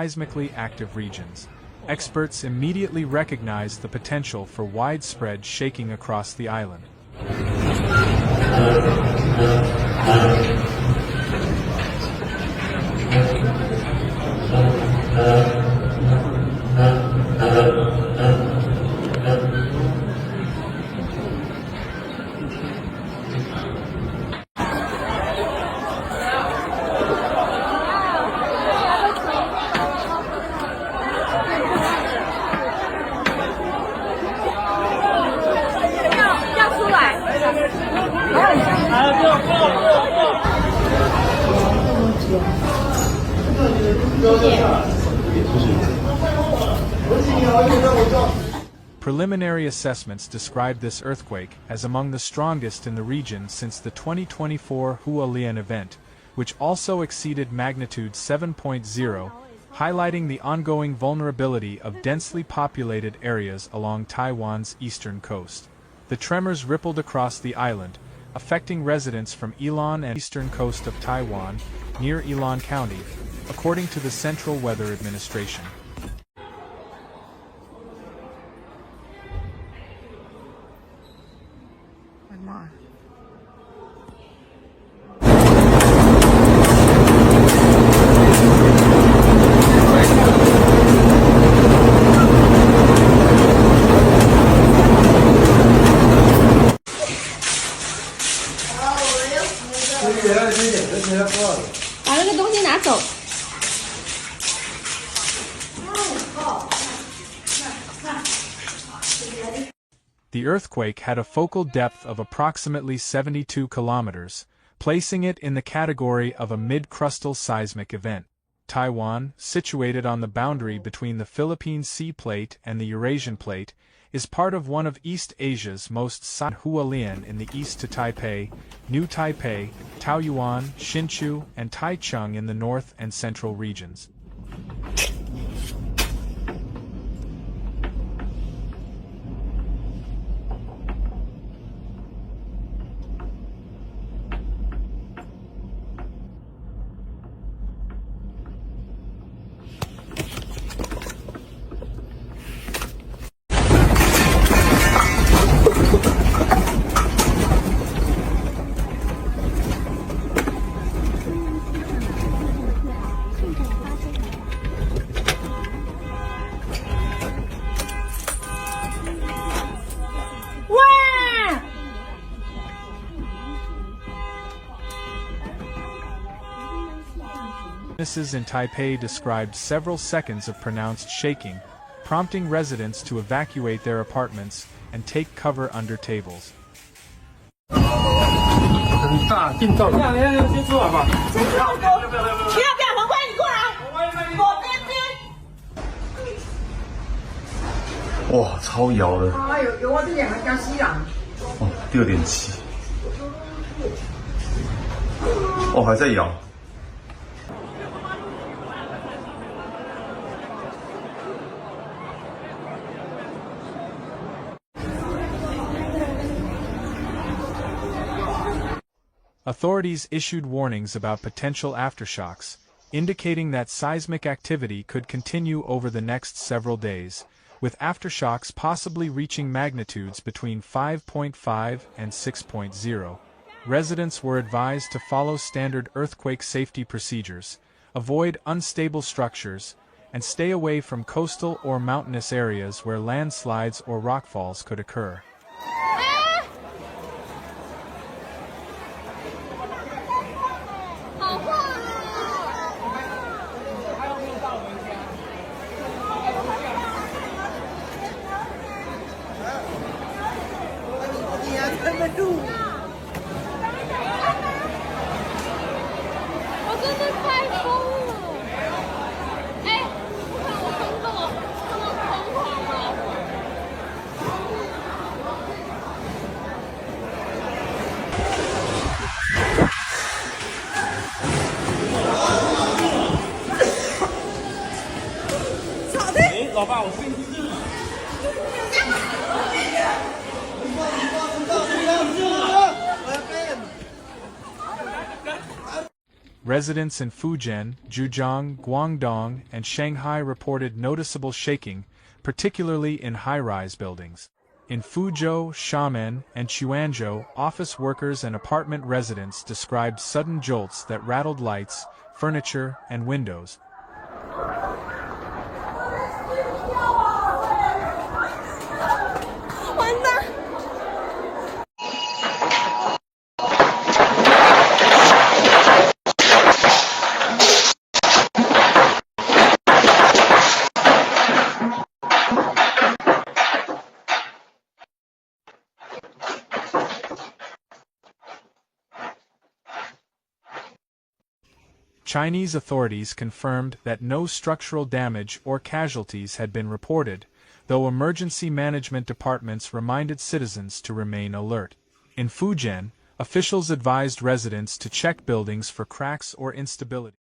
seismically active regions. Experts immediately recognized the potential for widespread shaking across the island. Preliminary assessments describe this earthquake as among the strongest in the region since the 2024 Hualien event, which also exceeded magnitude 7.0, highlighting the ongoing vulnerability of densely populated areas along Taiwan's eastern coast. The tremors rippled across the island, affecting residents from Yilan and eastern coast of Taiwan, near Yilan County, according to the Central Weather Administration. The earthquake had a focal depth of approximately 72 kilometers, placing it in the category of a mid-crustal seismic event. Taiwan, situated on the boundary between the Philippine Sea Plate and the Eurasian Plate, is part of one of East Asia's most Hualien in the east to Taipei, New Taipei, Taoyuan, Hsinchu, and Taichung in the north and central regions. Witnesses in Taipei described several seconds of pronounced shaking, prompting residents to evacuate their apartments and take cover under tables. Wow, 超摇的。有啊，这两个加西朗。哦，6.7。哦，还在摇。Authorities issued warnings about potential aftershocks, indicating that seismic activity could continue over the next several days, with aftershocks possibly reaching magnitudes between 5.5 and 6.0. Residents were advised to follow standard earthquake safety procedures, avoid unstable structures, and stay away from coastal or mountainous areas where landslides or rockfalls could occur. residents in Fujian, Zhejiang, Guangdong, and Shanghai reported noticeable shaking, particularly in high-rise buildings. In Fuzhou, Xiamen, and Quanzhou, office workers and apartment residents described sudden jolts that rattled lights, furniture, and windows. Chinese authorities confirmed that no structural damage or casualties had been reported, though emergency management departments reminded citizens to remain alert. In Fujian, officials advised residents to check buildings for cracks or instability.